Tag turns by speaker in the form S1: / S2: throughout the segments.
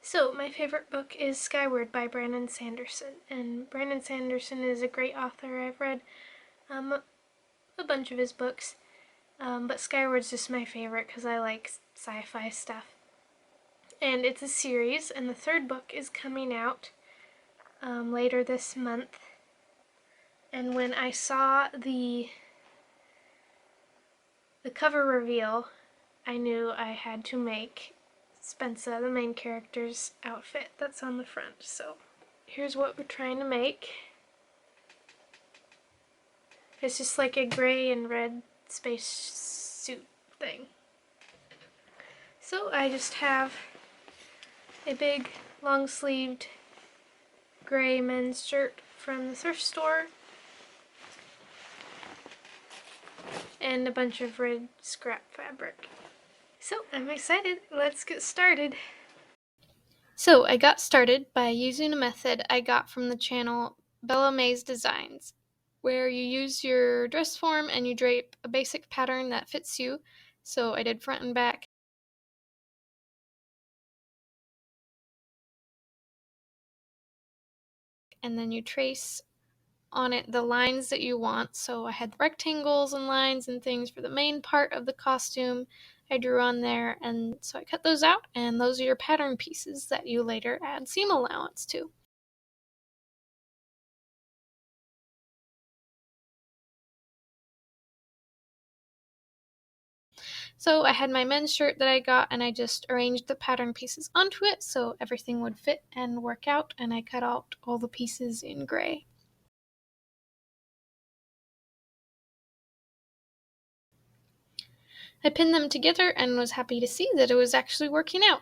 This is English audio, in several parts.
S1: So, my favorite book is Skyward by Brandon Sanderson, and Brandon Sanderson is a great author. I've read a bunch of his books, but Skyward's just my favorite because I like sci-fi stuff. And it's a series, and the third book is coming out later this month. And when I saw the cover reveal, I knew I had to make Spensa, the main character's outfit that's on the front. So here's what we're trying to make. It's just like a gray and red space suit thing. So I just have a big long-sleeved gray men's shirt from the thrift store and a bunch of red scrap fabric. So I'm excited. Let's get started. So I got started by using a method I got from the channel Bella May's Designs, where you use your dress form and you drape a basic pattern that fits you. So I did front and back. And then you trace on it the lines that you want. So I had rectangles and lines and things for the main part of the costume I drew on there, and so I cut those out, and those are your pattern pieces that you later add seam allowance to. So I had my men's shirt that I got, and I just arranged the pattern pieces onto it so everything would fit and work out, and I cut out all the pieces in gray. I pinned them together and was happy to see that it was actually working out.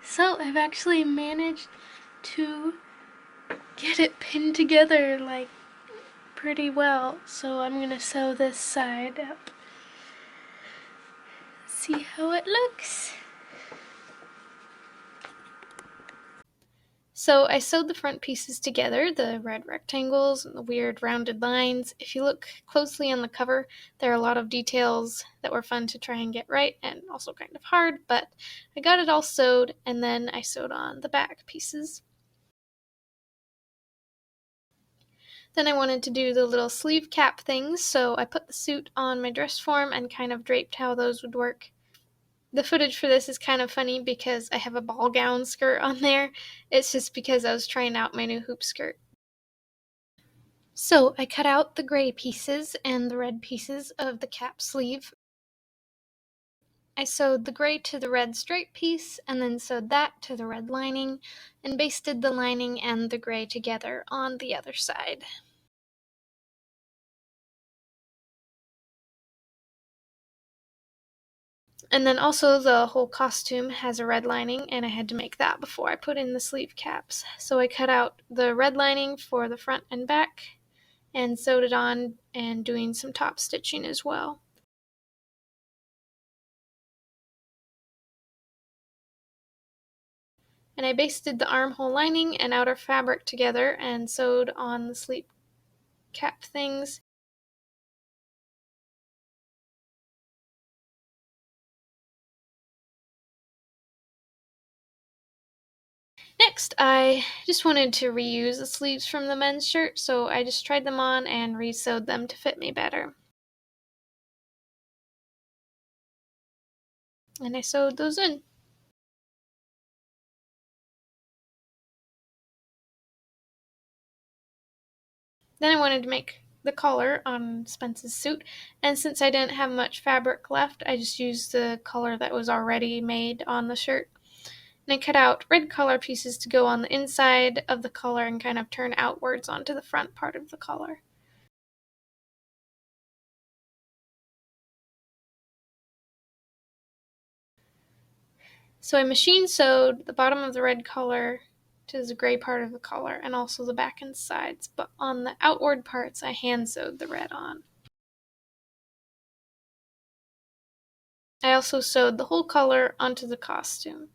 S1: So I've actually managed to get it pinned together like pretty well. So I'm gonna sew this side up. See how it looks. So I sewed the front pieces together, the red rectangles and the weird rounded lines. If you look closely on the cover, there are a lot of details that were fun to try and get right and also kind of hard, but I got it all sewed, and then I sewed on the back pieces. Then I wanted to do the little sleeve cap things, so I put the suit on my dress form and kind of draped how those would work. The footage for this is kind of funny because I have a ball gown skirt on there. It's just because I was trying out my new hoop skirt. So I cut out the gray pieces and the red pieces of the cap sleeve. I sewed the gray to the red stripe piece and then sewed that to the red lining and basted the lining and the gray together on the other side. And then also the whole costume has a red lining, and I had to make that before I put in the sleeve caps. So I cut out the red lining for the front and back and sewed it on, and doing some top stitching as well. And I basted the armhole lining and outer fabric together and sewed on the sleeve cap things. Next, I just wanted to reuse the sleeves from the men's shirt, so I just tried them on and re-sewed them to fit me better. And I sewed those in. Then I wanted to make the collar on Spensa's suit, and since I didn't have much fabric left, I just used the collar that was already made on the shirt. And I cut out red collar pieces to go on the inside of the collar and kind of turn outwards onto the front part of the collar. So I machine sewed the bottom of the red collar to the gray part of the collar and also the back and sides, but on the outward parts I hand sewed the red on. I also sewed the whole collar onto the costume.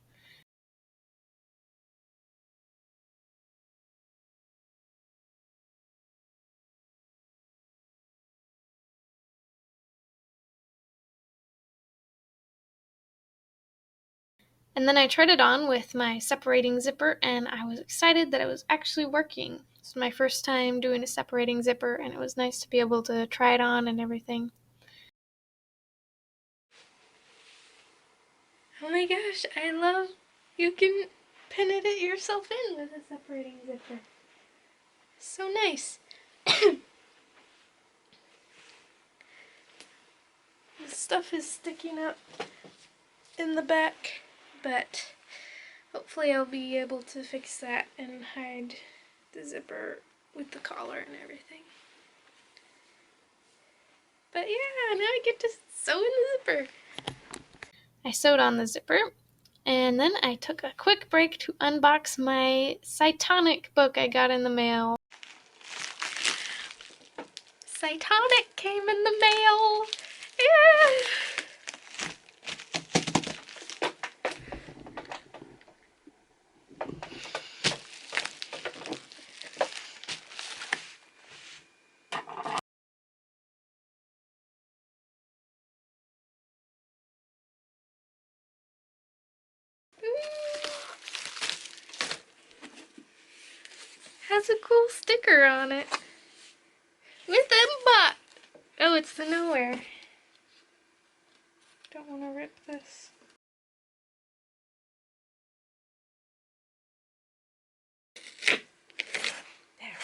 S1: And then I tried it on with my separating zipper, and I was excited that it was actually working. It's my first time doing a separating zipper, and it was nice to be able to try it on and everything. Oh my gosh, I love you can pin it yourself in with a separating zipper. So nice. The stuff is sticking up in the back, but hopefully I'll be able to fix that and hide the zipper with the collar and everything. But yeah, now I get to sew in the zipper. I sewed on the zipper, and then I took a quick break to unbox my Cytonic book I got in the mail. Cytonic came in the mail! Yeah! Has a cool sticker on it. With embot! Oh, it's the nowhere. Don't want to rip this. There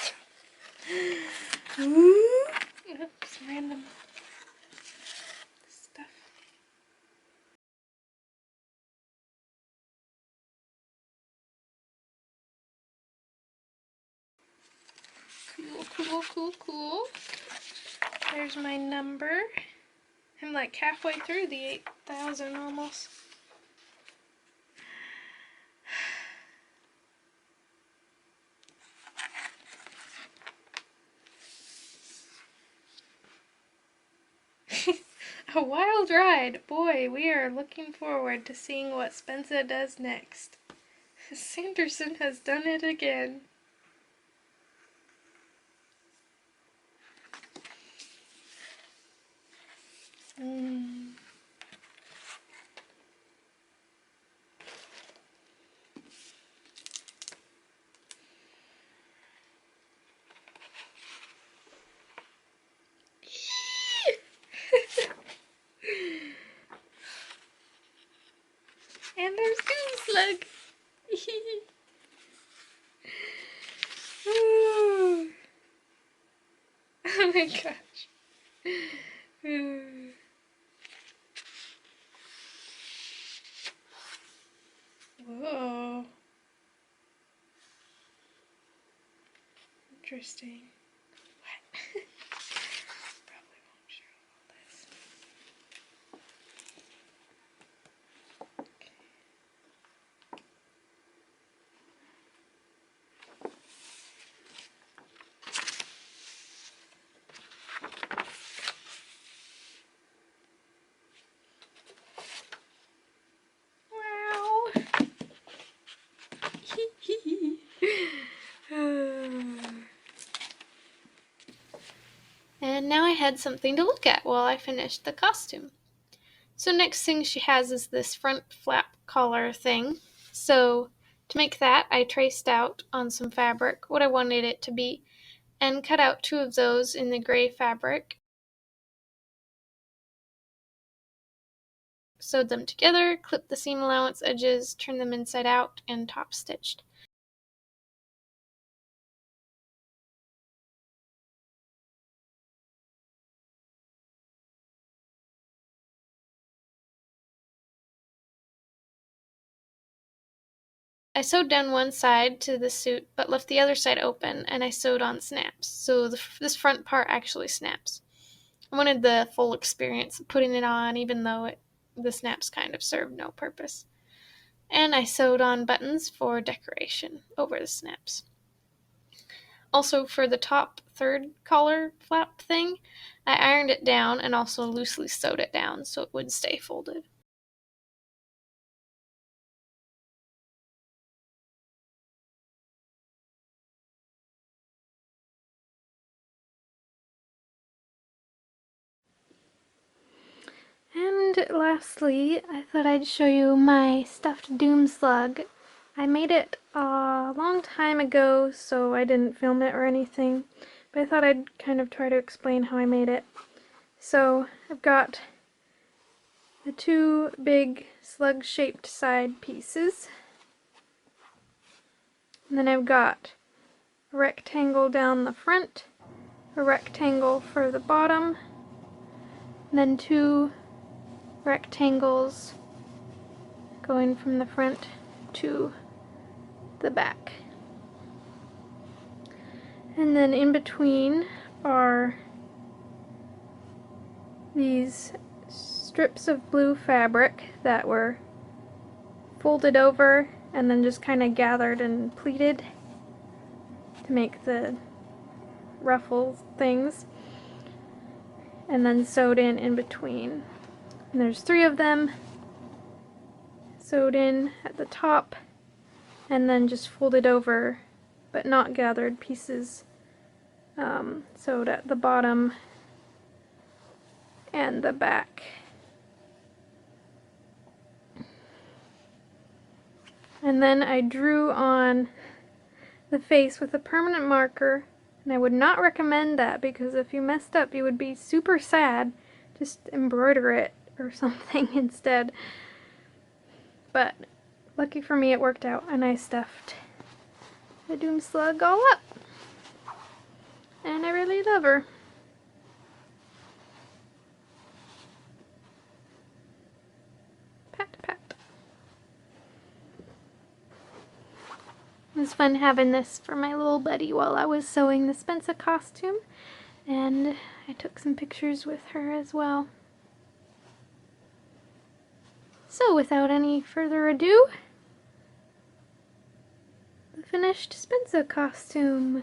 S1: we go. Oops, random stuff. Cool. There's my number. I'm like halfway through the 8,000 almost. A wild ride. Boy, we are looking forward to seeing what Spensa does next. Sanderson has done it again. And there's Doomslug. Oh my gosh. Whoa. Interesting. What? Probably won't show all this. And now I had something to look at while I finished the costume. So next thing she has is this front flap collar thing. So to make that, I traced out on some fabric what I wanted it to be and cut out 2 of those in the gray fabric. Sewed them together, clipped the seam allowance edges, turned them inside out, and top stitched. I sewed down one side to the suit, but left the other side open, and I sewed on snaps, so this front part actually snaps. I wanted the full experience of putting it on, even though the snaps kind of served no purpose. And I sewed on buttons for decoration over the snaps. Also, for the top third collar flap thing, I ironed it down and also loosely sewed it down so it would stay folded. And And lastly, I thought I'd show you my stuffed Doomslug. I made it a long time ago, so I didn't film it or anything, but I thought I'd kind of try to explain how I made it. So I've got the two big slug-shaped side pieces, and then I've got a rectangle down the front, a rectangle for the bottom, and then two rectangles going from the front to the back. And then in between are these strips of blue fabric that were folded over and then just kind of gathered and pleated to make the ruffle things, and then sewed in between. And there's three of them sewed in at the top and then just folded over but not gathered pieces sewed at the bottom and the back. And then I drew on the face with a permanent marker, and I would not recommend that because if you messed up you would be super sad. Just embroider it or something instead. But lucky for me it worked out, and I stuffed the Doomslug all up. And I really love her. Pat, pat. It was fun having this for my little buddy while I was sewing the Spensa costume, and I took some pictures with her as well. So without any further ado, the finished Spensa costume.